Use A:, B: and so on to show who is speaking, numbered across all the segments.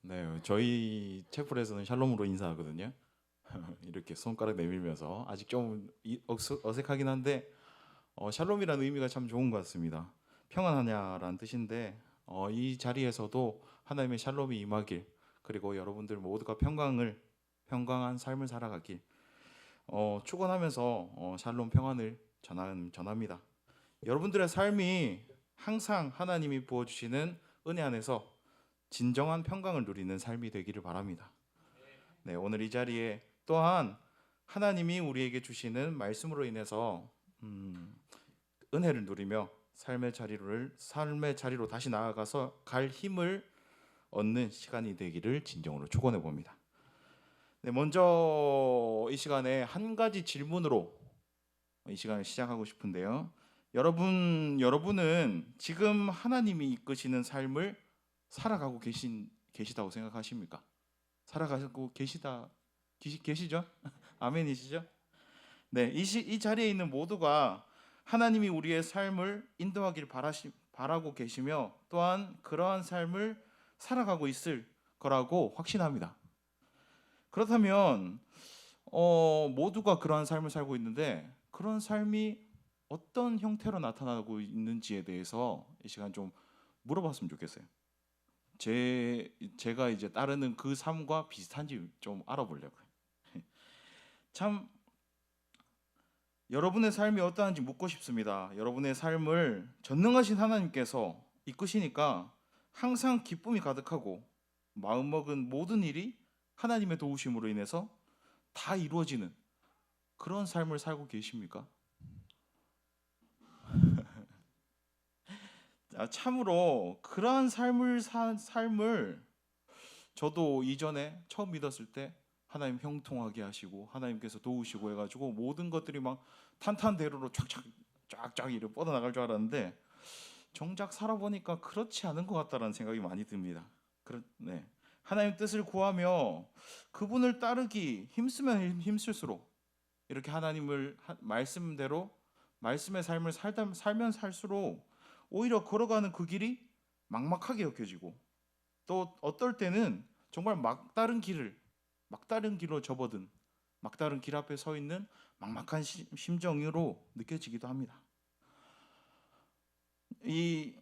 A: 네, 저희 채플에서는 샬롬으로 인사하거든요. 이렇게 손가락 내밀면서 아직 좀 어색하긴 한데 샬롬이라는 의미가 참 좋은 것 같습니다. 평안하냐라는 뜻인데 이 자리에서도 하나님의 샬롬이 임하길 그리고 여러분들 모두가 평강한 삶을 살아가길 축원하면서 샬롬 평안을 전합니다. 여러분들의 삶이 항상 하나님이 부어주시는 은혜 안에서 진정한 평강을 누리는 삶이 되기를 바랍니다. 네, 오늘 이 자리에 또한 하나님이 우리에게 주시는 말씀으로 인해서 은혜를 누리며 삶의 자리로 다시 나아가서 갈 힘을 얻는 시간이 되기를 진정으로 축원해 봅니다. 네, 먼저 이 시간에 한 가지 질문으로 이 시간을 시작하고 싶은데요. 여러분은 지금 하나님이 이끄시는 삶을 살아가고 계시다고 생각하십니까? 살아가고 계시죠? 아멘이시죠? 네, 이 자리에 있는 모두가 하나님이 우리의 삶을 인도하길 바라고 계시며 또한 그러한 삶을 살아가고 있을 거라고 확신합니다. 그렇다면 모두가 그러한 삶을 살고 있는데 그런 삶이 어떤 형태로 나타나고 있는지에 대해서 이 시간 좀 물어봤으면 좋겠어요. 제가 이제 따르는 그 삶과 비슷한지 좀 알아보려고요. 참 여러분의 삶이 어떠한지 묻고 싶습니다. 여러분의 삶을 전능하신 하나님께서 이끄시니까 항상 기쁨이 가득하고 마음먹은 모든 일이 하나님의 도우심으로 인해서 다 이루어지는 그런 삶을 살고 계십니까? 참으로 그러한 삶을 저도 이전에 처음 믿었을 때 하나님 형통하게 하시고 하나님께서 도우시고 해가지고 모든 것들이 막 탄탄대로로 쫙쫙 이렇게 뻗어나갈 줄 알았는데 정작 살아보니까 그렇지 않은 것 같다라는 생각이 많이 듭니다. 네. 하나님 뜻을 구하며 그분을 따르기 힘쓰면 힘쓸수록 이렇게 말씀대로 말씀의 삶을 살면 살수록 오히려 걸어가는 그 길이 막막하게 여겨지고 또 어떨 때는 정말 막다른 길로 접어든 막다른 길 앞에 서 있는 막막한 심정으로 느껴지기도 합니다. 이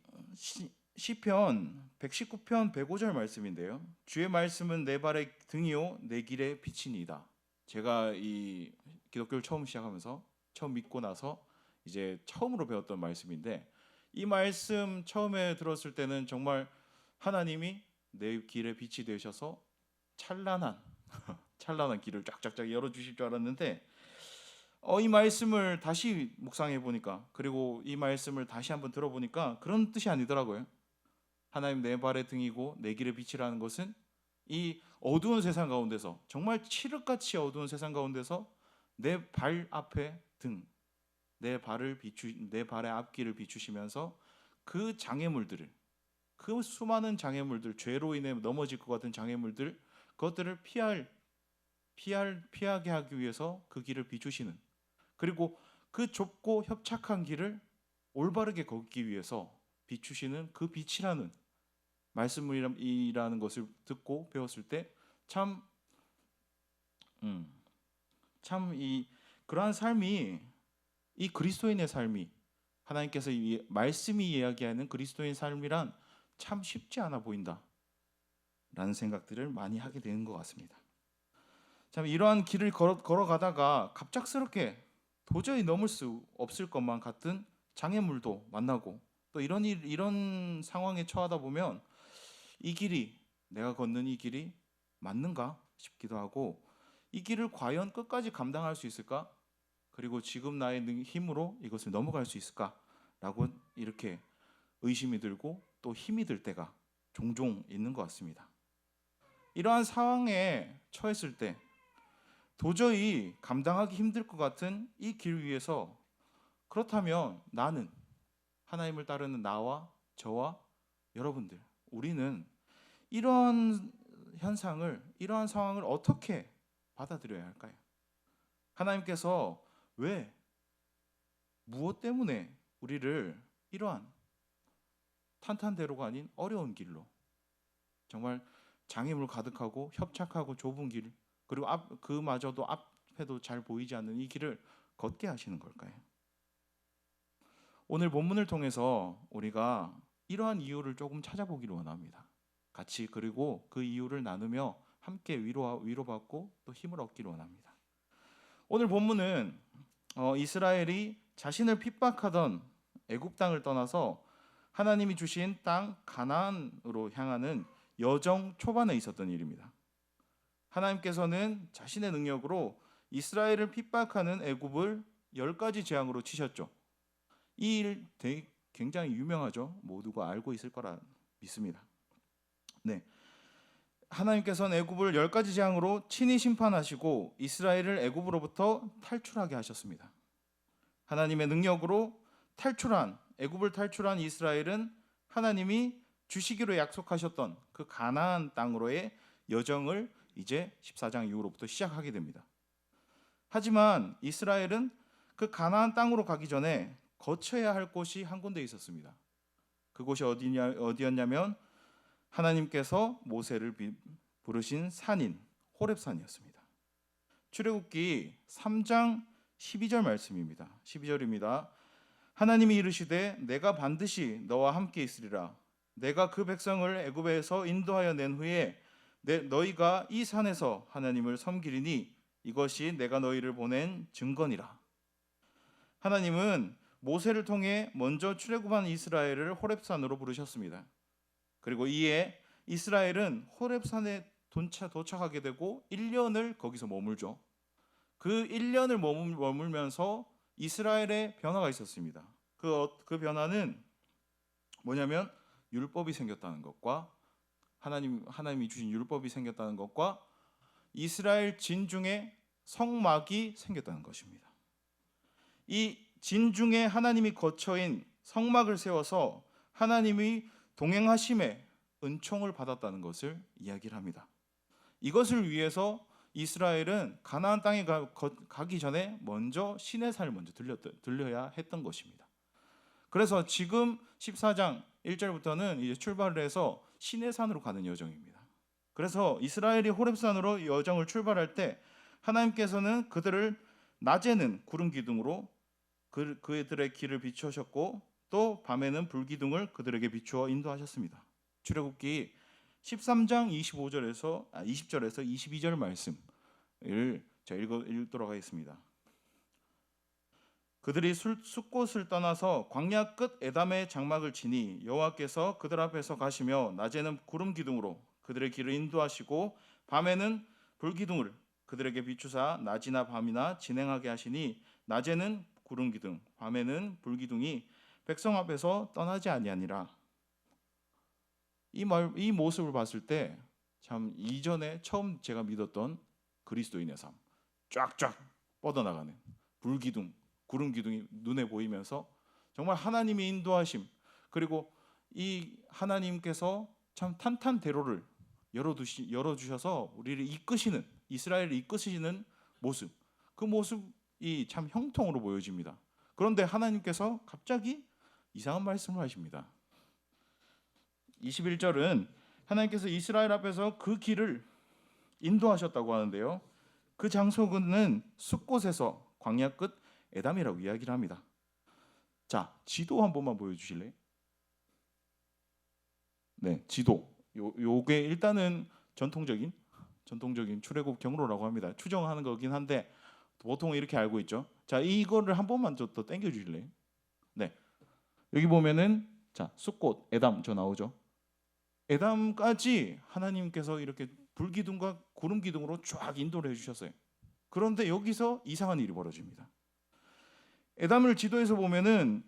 A: 시편 119편 105절 말씀인데요. 주의 말씀은 내 발의 등이요 내 길의 빛이니이다. 제가 이 기독교를 처음 믿고 나서 이제 처음으로 배웠던 말씀인데 이 말씀 처음에 들었을 때는 정말 하나님이 내 길의 빛이 되셔서 찬란한 찬란한 길을 쫙쫙쫙 열어 주실 줄 알았는데 이 말씀을 다시 묵상해 보니까 그리고 이 말씀을 다시 한번 들어보니까 그런 뜻이 아니더라고요. 하나님 내 발의 등이고 내 길의 빛이라는 것은 이 어두운 세상 가운데서 정말 칠흑같이 어두운 세상 가운데서 내 발 앞에 내 발의 앞길을 비추시면서 그 장애물들을 그 수많은 장애물들 죄로 인해 넘어질 것 같은 장애물들 그것들을 피하게 하기 위해서 그 길을 비추시는 그리고 그 좁고 협착한 길을 올바르게 걷기 위해서 비추시는 그 빛이라는 말씀이라는 것을 듣고 배웠을 때 참, 참 그러한 삶이 이 그리스도인의 삶이 하나님께서 이 말씀이 이야기하는 그리스도인 삶이란 참 쉽지 않아 보인다라는 생각들을 많이 하게 되는 것 같습니다. 참 이러한 길을 걸어가다가 갑작스럽게 도저히 넘을 수 없을 것만 같은 장애물도 만나고 또 이런 상황에 처하다 보면 이 길이 내가 걷는 이 길이 맞는가 싶기도 하고 이 길을 과연 끝까지 감당할 수 있을까? 그리고 지금 나의 힘으로 이것을 넘어갈 수 있을까라고 이렇게 의심이 들고 또 힘이 들 때가 종종 있는 것 같습니다. 이러한 상황에 처했을 때 도저히 감당하기 힘들 것 같은 이 길 위에서 그렇다면 나는 하나님을 따르는 나와 저와 여러분들 우리는 이러한 상황을 어떻게 받아들여야 할까요? 하나님께서 왜 무엇 때문에 우리를 이러한 탄탄대로가 아닌 어려운 길로 정말 장애물 가득하고 협착하고 좁은 길, 그리고 그마저도 앞에도 잘 보이지 않는 이 길을 걷게 하시는 걸까요? 오늘 본문을 통해서 우리가 이러한 이유를 조금 찾아보기를 원합니다. 같이 그리고 그 이유를 나누며 함께 위로받고 또 힘을 얻기를 원합니다. 오늘 본문은 이스라엘이 자신을 핍박하던 애굽 땅을 떠나서 하나님이 주신 땅 가나안으로 향하는 여정 초반에 있었던 일입니다. 하나님께서는 자신의 능력으로 이스라엘을 핍박하는 애굽을 10가지 재앙으로 치셨죠. 이 일 굉장히 유명하죠. 모두가 알고 있을 거라 믿습니다. 네, 하나님께서는 애굽을 10가지 재앙으로 친히 심판하시고 이스라엘을 애굽으로부터 탈출하게 하셨습니다. 하나님의 능력으로 애굽을 탈출한 이스라엘은 하나님이 주시기로 약속하셨던 그 가나안 땅으로의 여정을 이제 14장 이후로부터 시작하게 됩니다. 하지만 이스라엘은 그 가나안 땅으로 가기 전에 거쳐야 할 곳이 한 군데 있었습니다. 그곳이 어디였냐면 하나님께서 모세를 부르신 산인 호렙산이었습니다. 출애굽기 3장 12절 말씀입니다. 12절입니다. 하나님이 이르시되 내가 반드시 너와 함께 있으리라. 내가 그 백성을 애굽에서 인도하여 낸 후에 너희가 이 산에서 하나님을 섬기리니 이것이 내가 너희를 보낸 증거니라. 하나님은 모세를 통해 먼저 출애굽한 이스라엘을 호렙산으로 부르셨습니다. 그리고 이에 이스라엘은 호렙산에 도착하게 되고 1년을 거기서 머물죠. 그 1년을 머물면서 이스라엘의 변화가 있었습니다. 그 변화는 뭐냐면 율법이 생겼다는 것과 하나님이 주신 율법이 생겼다는 것과 이스라엘 진중에 성막이 생겼다는 것입니다. 이 진중에 하나님이 거처인 성막을 세워서 하나님이 동행하심에 은총을 받았다는 것을 이야기를 합니다. 이것을 위해서 이스라엘은 가나안 땅에 가기 전에 먼저 시내산을 먼저 들려야 했던 것입니다. 그래서 지금 14장 1절부터는 이제 출발을 해서 시내산으로 가는 여정입니다. 그래서 이스라엘이 호렙산으로 여정을 출발할 때 하나님께서는 그들을 낮에는 구름 기둥으로 그들의 길을 비추셨고 또 밤에는 불기둥을 그들에게 비추어 인도하셨습니다. 출애굽기 13장 20절에서 22절 말씀을 제가 읽도록 하겠습니다. 그들이 숫곳을 떠나서 광야 끝 에담의 장막을 치니 여호와께서 그들 앞에서 가시며 낮에는 구름 기둥으로 그들의 길을 인도하시고 밤에는 불기둥을 그들에게 비추사 낮이나 밤이나 진행하게 하시니 낮에는 구름 기둥 밤에는 불기둥이 백성 앞에서 떠나지 아니하니라. 이 모습을 봤을 때 참 이전에 처음 제가 믿었던 그리스도인의 삶, 쫙쫙 뻗어나가는 불기둥, 구름 기둥이 눈에 보이면서 정말 하나님의 인도하심, 그리고 이 하나님께서 참 탄탄대로를 열어주셔서 우리를 이끄시는, 이스라엘을 이끄시는 모습, 그 모습이 참 형통으로 보여집니다. 그런데 하나님께서 갑자기 이상한 말씀을 하십니다. 21절은 하나님께서 이스라엘 앞에서 그 길을 인도하셨다고 하는데요, 그 장소는 숲곳에서 광야 끝 에담이라고 이야기를 합니다. 자, 지도 한 번만 보여주실래요? 네, 지도. 요게 일단은 전통적인 출애굽 경로라고 합니다. 추정하는 거긴 한데 보통 이렇게 알고 있죠. 자, 이거를 한 번만 더 당겨 주실래요? 네, 여기 보면은 자, 숲곳 에담 저 나오죠. 에담까지 하나님께서 이렇게 불기둥과 구름 기둥으로 쫙 인도를 해주셨어요. 그런데 여기서 이상한 일이 벌어집니다. 에담을 지도에서 보면은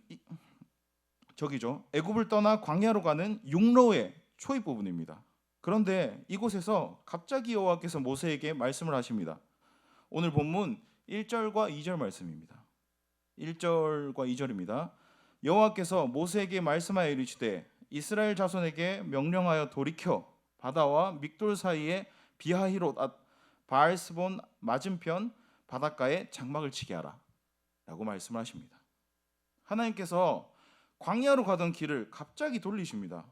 A: 저기죠. 애굽을 떠나 광야로 가는 육로의 초입 부분입니다. 그런데 이곳에서 갑자기 여호와께서 모세에게 말씀을 하십니다. 오늘 본문 1절과 2절 말씀입니다. 1절과 2절입니다. 여호와께서 모세에게 말씀하여 이르시되 이스라엘 자손에게 명령하여 돌이켜 바다와 믹돌 사이에 비하히롯 바알스본 맞은편 바닷가에 장막을 치게 하라 라고 말씀을 하십니다. 하나님께서 광야로 가던 길을 갑자기 돌리십니다.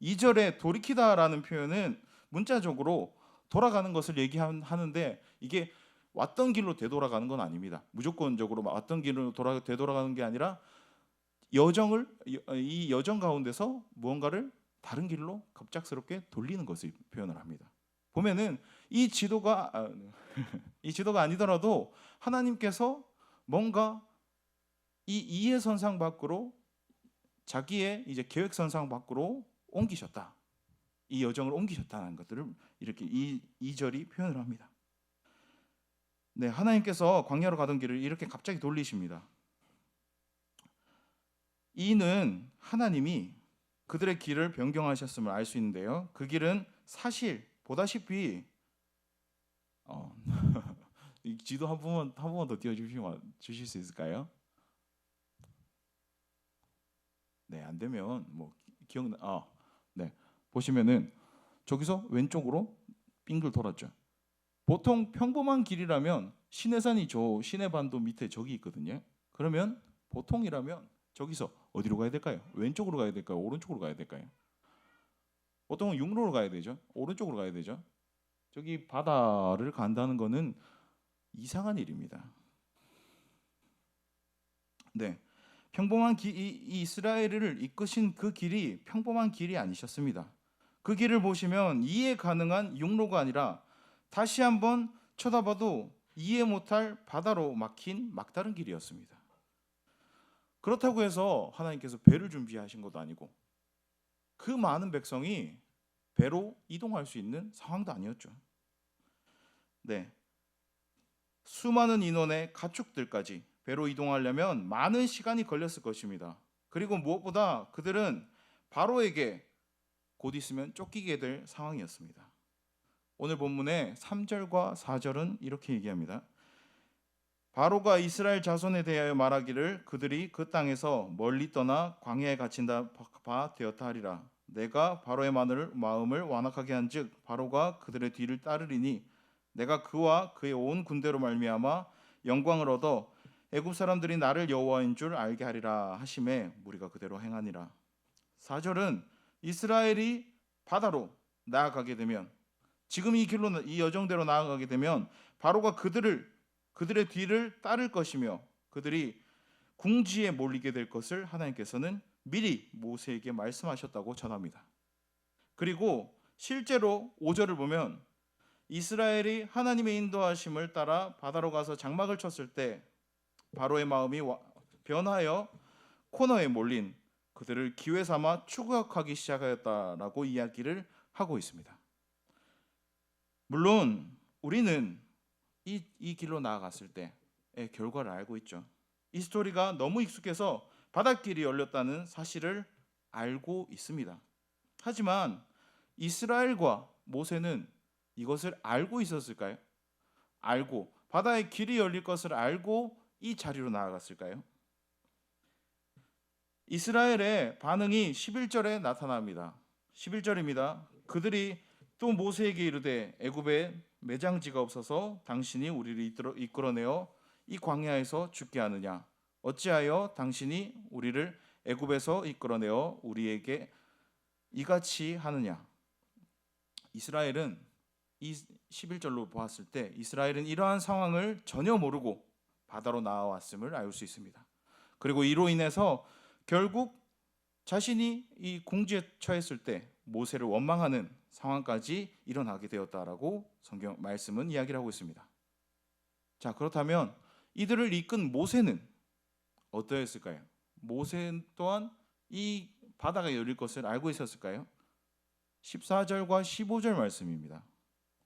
A: 2절에 돌이키다라는 표현은 문자적으로 돌아가는 것을 얘기하는데 이게 왔던 길로 되돌아가는 건 아닙니다. 무조건적으로 왔던 길로 되돌아가는 게 아니라 이 여정 가운데서 무언가를 다른 길로 갑작스럽게 돌리는 것을 표현을 합니다. 보면은 이 지도가 이 지도가 아니더라도 하나님께서 뭔가 이 이해선상 밖으로 자기의 이제 계획선상 밖으로 옮기셨다. 이 여정을 옮기셨다는 것들을 이렇게 이 절이 표현을 합니다. 네, 하나님께서 광야로 가던 길을 이렇게 갑자기 돌리십니다. 이는 하나님이 그들의 길을 변경하셨음을 알 수 있는데요. 그 길은 사실 보다시피 이 지도 한 번만 더 주실 수 있을까요? 네, 안 되면 뭐 기억나. 네, 보시면은 저기서 왼쪽으로 빙글 돌았죠. 보통 평범한 길이라면 시내산이 저 시내반도 밑에 저기 있거든요. 그러면 보통이라면 저기서 어디로 가야 될까요? 왼쪽으로 가야 될까요? 오른쪽으로 가야 될까요? 보통은 육로로 가야 되죠. 오른쪽으로 가야 되죠. 저기 바다를 간다는 거는 이상한 일입니다. 네, 평범한 이 이스라엘을 이끄신 그 길이 평범한 길이 아니셨습니다. 그 길을 보시면 이해 가능한 육로가 아니라 다시 한번 쳐다봐도 이해 못할 바다로 막힌 막다른 길이었습니다. 그렇다고 해서 하나님께서 배를 준비하신 것도 아니고 그 많은 백성이 배로 이동할 수 있는 상황도 아니었죠. 네, 수많은 인원의 가축들까지 배로 이동하려면 많은 시간이 걸렸을 것입니다. 그리고 무엇보다 그들은 바로에게 곧 있으면 쫓기게 될 상황이었습니다. 오늘 본문의 3절과 4절은 이렇게 얘기합니다. 바로가 이스라엘 자손에 대하여 말하기를 그들이 그 땅에서 멀리 떠나 광야에 갇힌다 바 되었다 하리라. 내가 바로의 마음을 완악하게 한즉 바로가 그들의 뒤를 따르리니 내가 그와 그의 온 군대로 말미암아 영광을 얻어 애굽 사람들이 나를 여호와인 줄 알게 하리라 하심에 무리가 그대로 행하니라. 4절은 이스라엘이 바다로 나아가게 되면 지금 이 길로 이 여정대로 나아가게 되면 바로가 그들의 뒤를 따를 것이며 그들이 궁지에 몰리게 될 것을 하나님께서는 미리 모세에게 말씀하셨다고 전합니다. 그리고 실제로 5절을 보면 이스라엘이 하나님의 인도하심을 따라 바다로 가서 장막을 쳤을 때 바로의 마음이 변하여 코너에 몰린 그들을 기회 삼아 추격하기 시작하였다라고 이야기를 하고 있습니다. 물론 우리는 이 길로 나아갔을 때의 결과를 알고 있죠. 이 스토리가 너무 익숙해서 바닷길이 열렸다는 사실을 알고 있습니다. 하지만 이스라엘과 모세는 이것을 알고 있었을까요? 알고 바다의 길이 열릴 것을 알고 이 자리로 나아갔을까요? 이스라엘의 반응이 11절에 나타납니다. 11절입니다. 그들이 또 모세에게 이르되 애굽에 매장지가 없어서 당신이 우리를 이끌어내어 이 광야에서 죽게 하느냐? 어찌하여 당신이 우리를 애굽에서 이끌어내어 우리에게 이같이 하느냐? 이스라엘은 이 11절로 보았을 때 이스라엘은 이러한 상황을 전혀 모르고 바다로 나아왔음을 알 수 있습니다. 그리고 이로 인해서 결국 자신이 이 궁지에 처했을 때 모세를 원망하는 상황까지 일어나게 되었다라고 성경 말씀은 이야기를 하고 있습니다. 자, 그렇다면 이들을 이끈 모세는 어떠했을까요? 모세 또한 이 바다가 열릴 것을 알고 있었을까요? 14절과 15절 말씀입니다.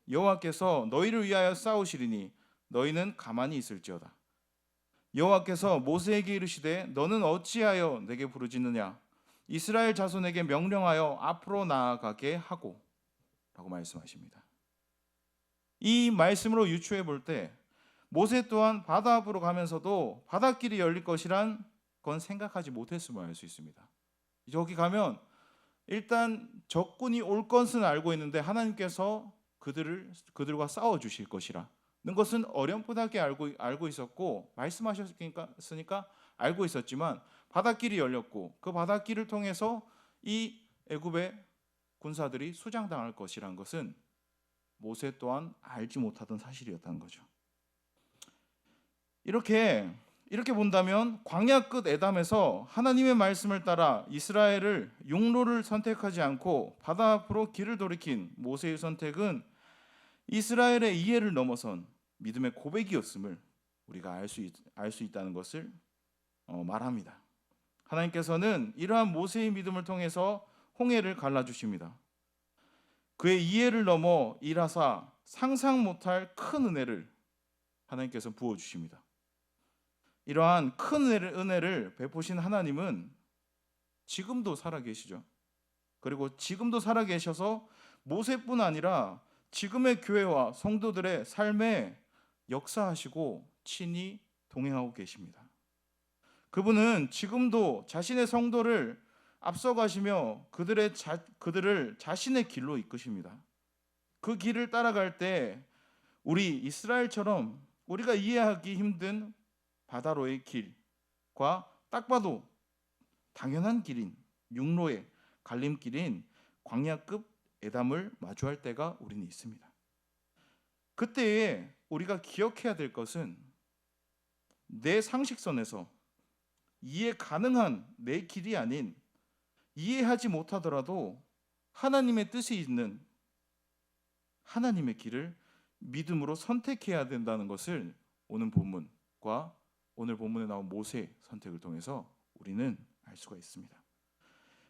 A: 여호와께서 너희를 위하여 싸우시리니 너희는 가만히 있을지어다. 여호와께서 모세에게 이르시되 너는 어찌하여 내게 부르짖느냐? 이스라엘 자손에게 명령하여 앞으로 나아가게 하고 라고 말씀하십니다. 이 말씀으로 유추해 볼 때 모세 또한 바다 앞으로 가면서도 바닷길이 열릴 것이란 건 생각하지 못했음을 알 수 있습니다. 여기 가면 일단 적군이 올 것은 알고 있는데 하나님께서 그들과 싸워 주실 것이라는 것은 어렴풋하게 알고 있었고 말씀하셨으니까 알고 있었지만 바닷길이 열렸고 그 바닷길을 통해서 이 애굽의 군사들이 수장당할 것이라는 것은 모세 또한 알지 못하던 사실이었다는 거죠. 이렇게 본다면 광야 끝 에담에서 하나님의 말씀을 따라 이스라엘을 육로를 선택하지 않고 바다 앞으로 길을 돌이킨 모세의 선택은 이스라엘의 이해를 넘어선 믿음의 고백이었음을 우리가 알 수 있다는 것을 말합니다. 하나님께서는 이러한 모세의 믿음을 통해서 홍해를 갈라주십니다. 그의 이해를 넘어 일하사 상상 못할 큰 은혜를 하나님께서 부어주십니다. 이러한 큰 은혜를 베푸신 하나님은 지금도 살아계시죠. 그리고 지금도 살아계셔서 모세뿐 아니라 지금의 교회와 성도들의 삶에 역사하시고 친히 동행하고 계십니다. 그분은 지금도 자신의 성도를 앞서가시며 그들을 자신의 길로 이끄십니다. 그 길을 따라갈 때 우리 이스라엘처럼 우리가 이해하기 힘든 바다로의 길과 딱 봐도 당연한 길인 육로의 갈림길인 광야급 에담을 마주할 때가 우리는 있습니다. 그때에 우리가 기억해야 될 것은 내 상식선에서 이해 가능한 내 길이 아닌 이해하지 못하더라도 하나님의 뜻이 있는 하나님의 길을 믿음으로 선택해야 된다는 것을 오늘 본문과 오늘 본문에 나온 모세의 선택을 통해서 우리는 알 수가 있습니다.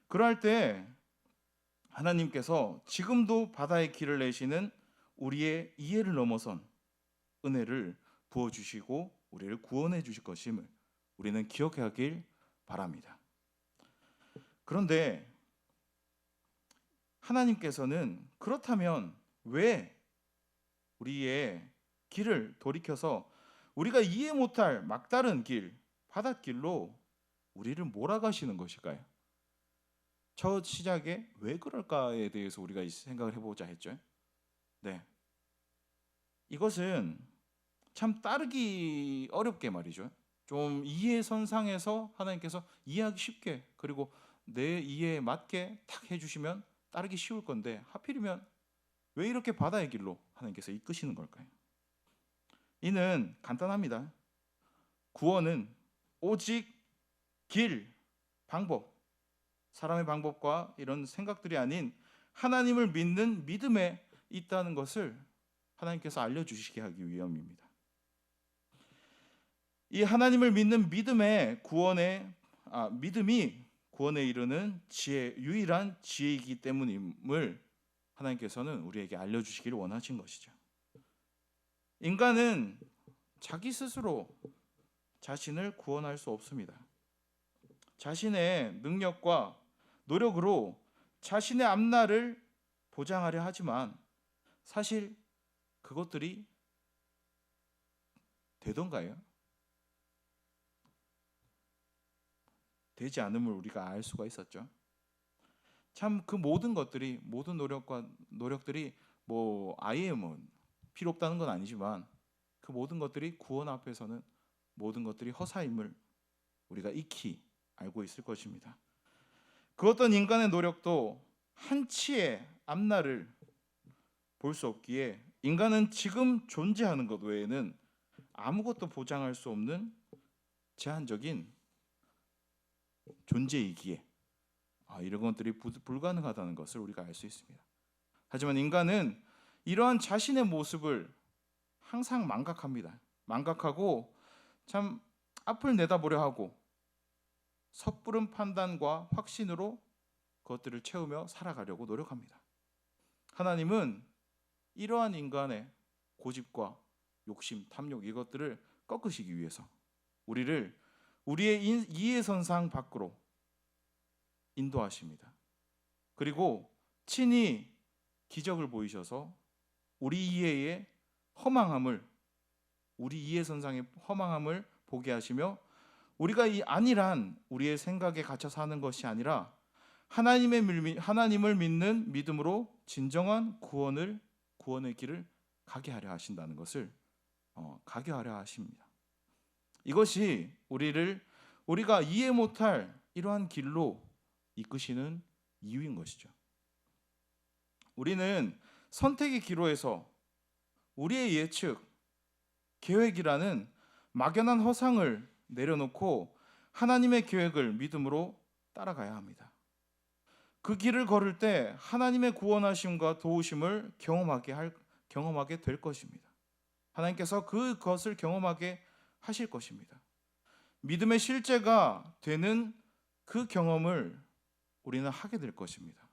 A: 그럴 때 하나님께서 지금도 바다의 길을 내시는 우리의 이해를 넘어선 은혜를 부어주시고 우리를 구원해 주실 것임을 우리는 기억하길 바랍니다. 그런데 하나님께서는 그렇다면 왜 우리의 길을 돌이켜서 우리가 이해 못할 막다른 길, 바닷길로 우리를 몰아가시는 것일까요? 첫 시작에 왜 그럴까에 대해서 우리가 생각을 해보자 했죠. 네, 이것은 참 따르기 어렵게 말이죠. 좀 이해선상에서 하나님께서 이해하기 쉽게 그리고 내 이해에 맞게 탁 해주시면 따르기 쉬울 건데 하필이면 왜 이렇게 바다의 길로 하나님께서 이끄시는 걸까요? 이는 간단합니다. 구원은 오직 길, 방법, 사람의 방법과 이런 생각들이 아닌 하나님을 믿는 믿음에 있다는 것을 하나님께서 알려주시게 하기 위함입니다. 이 하나님을 믿는 믿음이 구원에 이르는 유일한 지혜이기 때문임을 하나님께서는 우리에게 알려주시기를 원하신 것이죠. 인간은 자기 스스로 자신을 구원할 수 없습니다. 자신의 능력과 노력으로 자신의 앞날을 보장하려 하지만 사실 그것들이 되던가요? 되지 않음을 우리가 알 수가 있었죠. 참 그 모든 노력들이 아예 필요 없다는 건 아니지만 그 모든 것들이 구원 앞에서는 모든 것들이 허사임을 우리가 익히 알고 있을 것입니다. 그 어떤 인간의 노력도 한치의 앞날을 볼 수 없기에 인간은 지금 존재하는 것 외에는 아무것도 보장할 수 없는 제한적인 존재이기에 이런 것들이 불가능하다는 것을 우리가 알 수 있습니다. 하지만 인간은 이러한 자신의 모습을 항상 망각합니다. 망각하고 참 앞을 내다보려 하고 섣부른 판단과 확신으로 그것들을 채우며 살아가려고 노력합니다. 하나님은 이러한 인간의 고집과 욕심, 탐욕 이것들을 꺾으시기 위해서 우리를 우리의 이해선상 밖으로 인도하십니다. 그리고 친히 기적을 보이셔서 우리 이해의 허망함을 우리 이해선상의 허망함을 보게 하시며 우리가 이 안일한 우리의 생각에 갇혀 사는 것이 아니라 하나님을 믿는 믿음으로 진정한 구원의 길을 가게 하려 하신다는 것을 가게 하려 하십니다. 이것이 우리가 이해 못할 이러한 길로 이끄시는 이유인 것이죠. 우리는 선택의 기로에서 우리의 예측, 계획이라는 막연한 허상을 내려놓고 하나님의 계획을 믿음으로 따라가야 합니다. 그 길을 걸을 때 하나님의 구원하심과 도우심을 경험하게 될 것입니다. 하나님께서 그것을 경험하게 하실 것입니다. 믿음의 실제가 되는 그 경험을 우리는 하게 될 것입니다.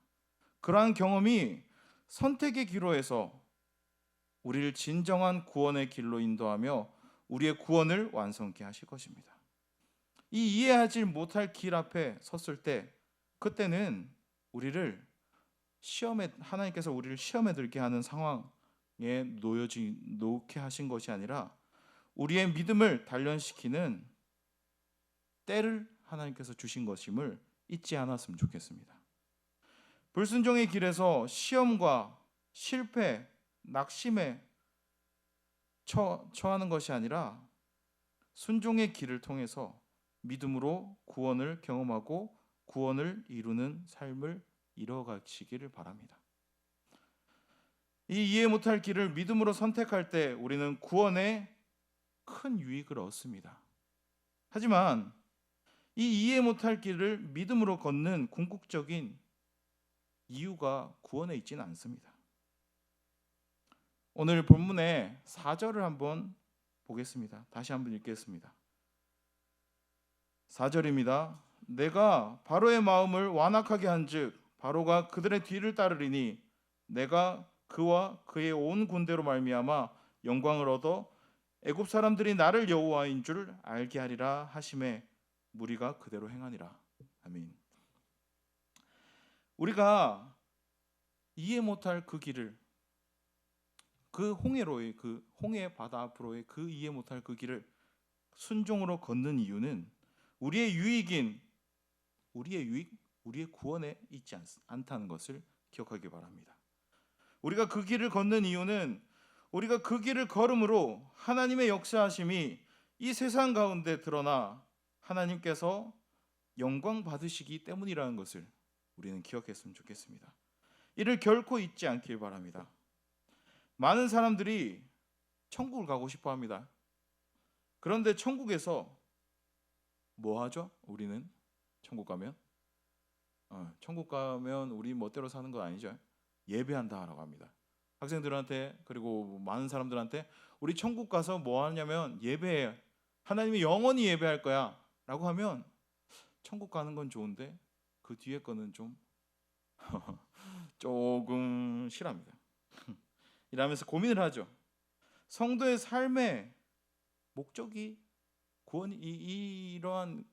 A: 그러한 경험이 선택의 기로에서 우리를 진정한 구원의 길로 인도하며 우리의 구원을 완성케 하실 것입니다. 이 이해하지 못할 길 앞에 섰을 때, 그때는 하나님께서 우리를 시험에 들게 하는 상황에 놓게 하신 것이 아니라 우리의 믿음을 단련시키는 때를 하나님께서 주신 것임을 잊지 않았으면 좋겠습니다. 불순종의 길에서 시험과 실패, 낙심에 처하는 것이 아니라 순종의 길을 통해서 믿음으로 구원을 경험하고 구원을 이루는 삶을 이뤄가시기를 바랍니다. 이 이해 못할 길을 믿음으로 선택할 때 우리는 구원에 큰 유익을 얻습니다. 하지만 이 이해 못할 길을 믿음으로 걷는 궁극적인 이유가 구원에 있지는 않습니다. 오늘 본문의 4절을 한번 보겠습니다. 다시 한번 읽겠습니다. 4절입니다. 내가 바로의 마음을 완악하게 한즉 바로가 그들의 뒤를 따르리니 내가 그와 그의 온 군대로 말미암아 영광을 얻어 애굽 사람들이 나를 여호와인 줄 알게 하리라 하심에 무리가 그대로 행하니라. 아멘. 우리가 이해 못할 그 길을, 그 홍해 바다 앞으로의 그 이해 못할 그 길을 순종으로 걷는 이유는 우리의 유익, 우리의 구원에 있지 않다는 것을 기억하기 바랍니다. 우리가 그 길을 걷는 이유는 우리가 그 길을 걸음으로 하나님의 역사하심이 이 세상 가운데 드러나 하나님께서 영광 받으시기 때문이라는 것을 우리는 기억했으면 좋겠습니다. 이를 결코 잊지 않길 바랍니다. 많은 사람들이 천국을 가고 싶어 합니다. 그런데 천국에서 뭐 하죠? 우리는 천국 가면 우리 멋대로 사는 거 아니죠? 예배한다라고 합니다. 학생들한테 그리고 많은 사람들한테 우리 천국 가서 뭐 하냐면 예배해. 하나님이 영원히 예배할 거야 라고 하면 천국 가는 건 좋은데 그 뒤에 거는 좀 조금 싫어합니다. 이러면서 고민을 하죠. 성도의 삶의 목적이 이러한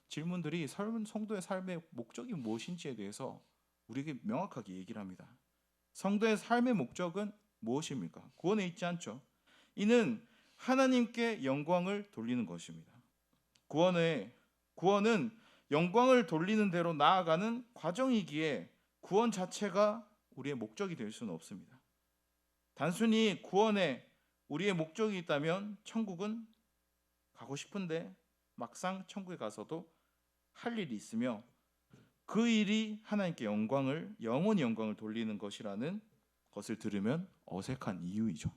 A: 질문들이 성도의 삶의 목적이 무엇인지에 대해서 우리에게 명확하게 얘기를 합니다. 성도의 삶의 목적은 무엇입니까? 구원에 있지 않죠. 이는 하나님께 영광을 돌리는 것입니다. 구원은 영광을 돌리는 대로 나아가는 과정이기에 구원 자체가 우리의 목적이 될 수는 없습니다. 단순히 구원에 우리의 목적이 있다면 천국은 가고 싶은데 막상 천국에 가서도 할 일이 있으며 그 일이 하나님께 영원히 영광을 돌리는 것이라는 것을 들으면 어색한 이유이죠.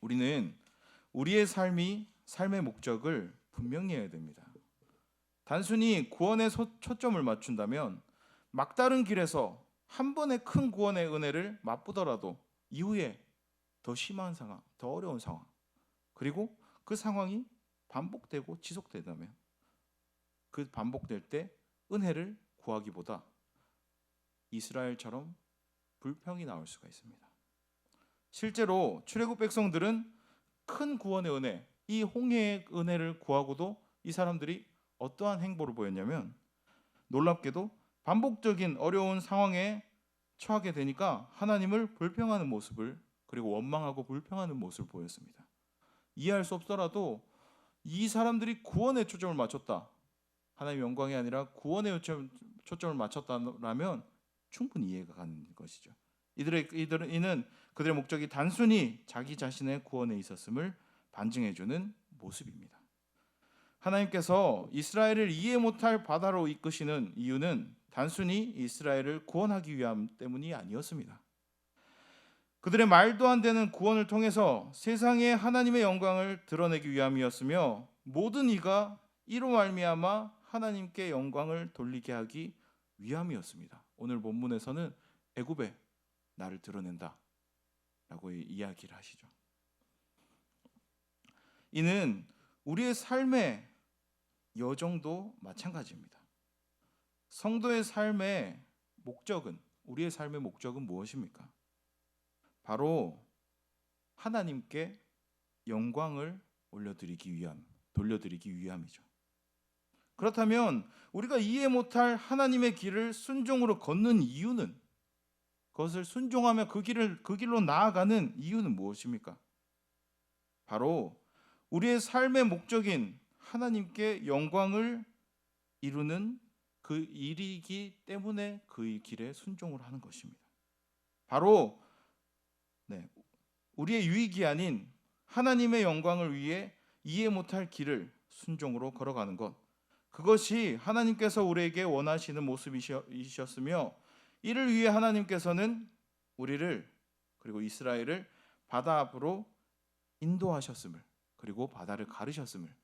A: 우리는 우리의 삶의 목적을 분명히 해야 됩니다. 단순히 구원에 초점을 맞춘다면 막다른 길에서 한 번의 큰 구원의 은혜를 맛보더라도 이후에 더 심한 상황, 더 어려운 상황, 그리고 그 상황이 반복되고 지속되다면 그 반복될 때 은혜를 구하기보다 이스라엘처럼 불평이 나올 수가 있습니다. 실제로 출애굽 백성들은 큰 구원의 은혜, 이 홍해의 은혜를 구하고도 이 사람들이 어떠한 행보를 보였냐면 놀랍게도 반복적인 어려운 상황에 처하게 되니까 하나님을 불평하는 모습을, 그리고 원망하고 불평하는 모습을 보였습니다. 이해할 수 없더라도 이 사람들이 구원에 초점을 맞췄다, 하나님의 영광이 아니라 구원에 초점을 맞췄다라면 충분히 이해가 가는 것이죠. 이는 그들의 목적이 단순히 자기 자신의 구원에 있었음을 반증해주는 모습입니다. 하나님께서 이스라엘을 이해 못할 바다로 이끄시는 이유는 단순히 이스라엘을 구원하기 위함 때문이 아니었습니다. 그들의 말도 안 되는 구원을 통해서 세상에 하나님의 영광을 드러내기 위함이었으며 모든 이가 이로 말미암아 하나님께 영광을 돌리게 하기 위함이었습니다. 오늘 본문에서는 애굽에 나를 드러낸다 라고 이야기를 하시죠. 이는 우리의 삶의 여정도 마찬가지입니다. 성도의 삶의 목적은, 우리의 삶의 목적은 무엇입니까? 바로 하나님께 영광을 돌려드리기 위함이죠. 그렇다면 우리가 이해 못할 하나님의 길을 순종으로 걷는 이유는, 그것을 순종하며 그 길로 나아가는 이유는 무엇입니까? 바로 우리의 삶의 목적인 하나님께 영광을 이루는 그 일이기 때문에 그 길에 순종을 하는 것입니다. 바로 우리의 유익이 아닌 하나님의 영광을 위해 이해 못할 길을 순종으로 걸어가는 것, 그것이 하나님께서 우리에게 원하시는 모습이셨으며 이를 위해 하나님께서는 우리를 그리고 이스라엘을 바다 앞으로 인도하셨음을, 그리고 바다를 가르셨음을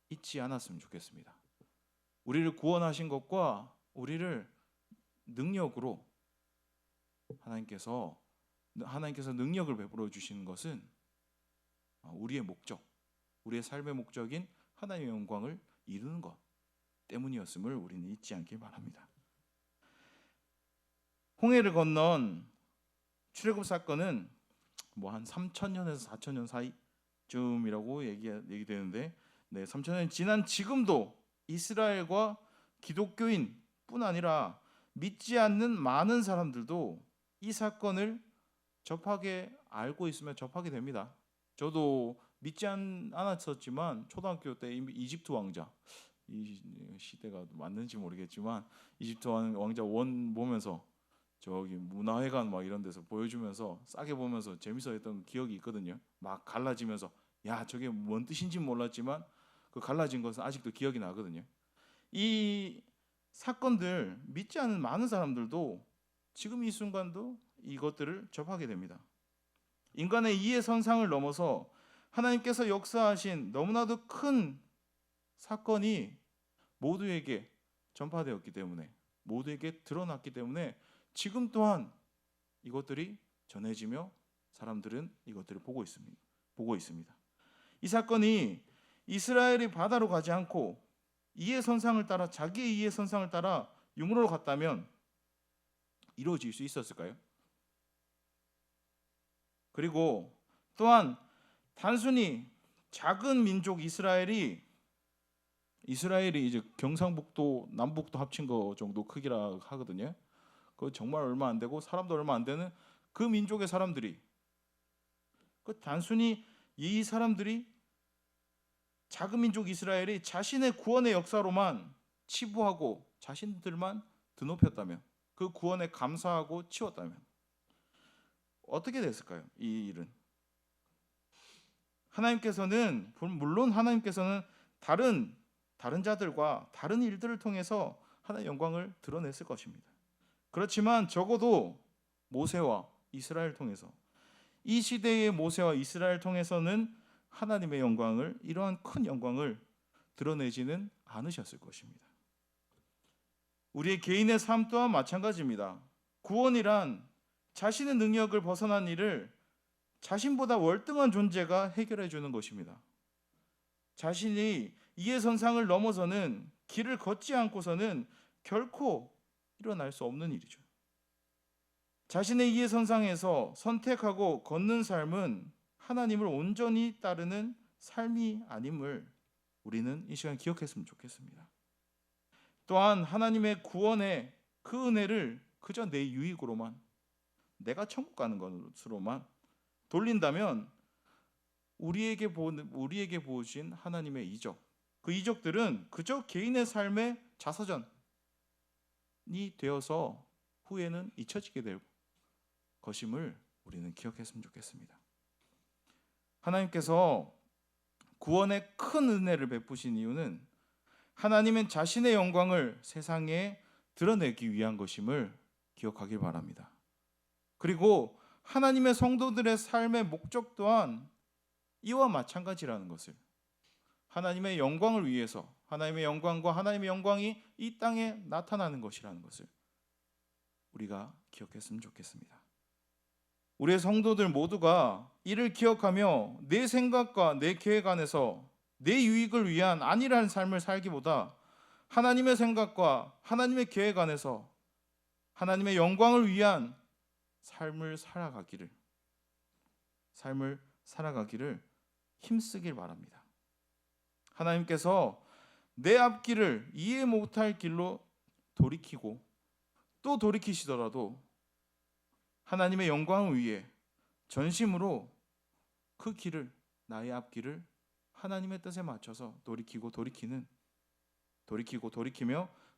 A: 잊지 않았으면 좋겠습니다. 우리를 구원하신 것과 우리를 능력으로 하나님께서 능력을 베풀어 주시는 것은 우리의 목적, 우리의 삶의 목적인 하나님의 영광을 이루는 것 때문이었음을 우리는 잊지 않길 바랍니다. 홍해를 건넌 출애굽 사건은 한 3,000년에서 4,000년 사이쯤이라고 얘기되는데, 3,000년이 지난 지금도 이스라엘과 기독교인뿐 아니라 믿지 않는 많은 사람들도 이 사건을 알고 있으면 접하게 됩니다. 저도 믿지 않았었지만 초등학교 때 이집트 왕자, 이 시대가 맞는지 모르겠지만 이집트 왕자 원 보면서 저기 문화회관 막 이런 데서 보여주면서 싸게 보면서 재밌어했던 기억이 있거든요. 막 갈라지면서 야 저게 뭔 뜻인지 몰랐지만 그 갈라진 것은 아직도 기억이 나거든요. 이 사건들 믿지 않는 많은 사람들도 지금 이 순간도 이것들을 접하게 됩니다. 인간의 이해 선상을 넘어서 하나님께서 역사하신 너무나도 큰 사건이 모두에게 전파되었기 때문에, 모두에게 드러났기 때문에 지금 또한 이것들이 전해지며 사람들은 이것들을 보고 있습니다. 이 사건이 이스라엘이 바다로 가지 않고 자기의 이해 선상을 따라 유물로 갔다면 이루어질 수 있었을까요? 그리고 또한 단순히 작은 민족 이스라엘이 이제 경상북도 남북도 합친 거 정도 크기라 하거든요. 그거 정말 얼마 안 되고 사람도 얼마 안 되는 그 민족의 사람들이, 단순히 이 사람들이, 작은 민족 이스라엘이 자신의 구원의 역사로만 치부하고 자신들만 드높였다면, 그 구원에 감사하고 치웠다면 어떻게 됐을까요? 이 일은 물론 하나님께서는 다른 자들과 다른 일들을 통해서 하나님의 영광을 드러냈을 것입니다. 그렇지만 적어도 모세와 이스라엘 통해서, 이 시대의 모세와 이스라엘 통해서는 하나님의 영광을, 이러한 큰 영광을 드러내지는 않으셨을 것입니다. 우리의 개인의 삶 또한 마찬가지입니다. 구원이란 자신의 능력을 벗어난 일을 자신보다 월등한 존재가 해결해 주는 것입니다. 자신이 이해 선상을 넘어서는 길을 걷지 않고서는 결코 일어날 수 없는 일이죠. 자신의 이해 선상에서 선택하고 걷는 삶은 하나님을 온전히 따르는 삶이 아님을 우리는 이 시간 기억했으면 좋겠습니다. 또한 하나님의 구원의 그 은혜를 그저 내 유익으로만, 내가 천국 가는 것으로만 돌린다면 우리에게 보여진 하나님의 이적, 그 이적들은 그저 개인의 삶의 자서전이 되어서 후에는 잊혀지게 될 것임을 우리는 기억했으면 좋겠습니다. 하나님께서 구원의 큰 은혜를 베푸신 이유는 하나님은 자신의 영광을 세상에 드러내기 위한 것임을 기억하길 바랍니다. 그리고 하나님의 성도들의 삶의 목적 또한 이와 마찬가지라는 것을, 하나님의 영광을 위해서, 하나님의 영광과 하나님의 영광이 이 땅에 나타나는 것이라는 것을 우리가 기억했으면 좋겠습니다. 우리의 성도들 모두가 이를 기억하며 내 생각과 내 계획 안에서 내 유익을 위한 안일한 삶을 살기보다 하나님의 생각과 하나님의 계획 안에서 하나님의 영광을 위한 삶을 살아가기를 힘쓰길 바랍니다. 하나님께서 내 앞길을 이해 못할 길로 돌이키고 또 돌이키시더라도 하나님의 영광을 위해 전심으로 그 길을, 나의 앞길을 하나님의 뜻에 맞춰서 돌이키며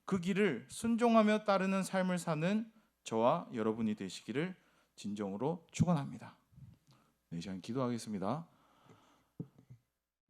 A: 그 길을 순종하며 따르는 삶을 사는 저와 여러분이 되시기를 진정으로 축원합니다. 이 시간 기도하겠습니다.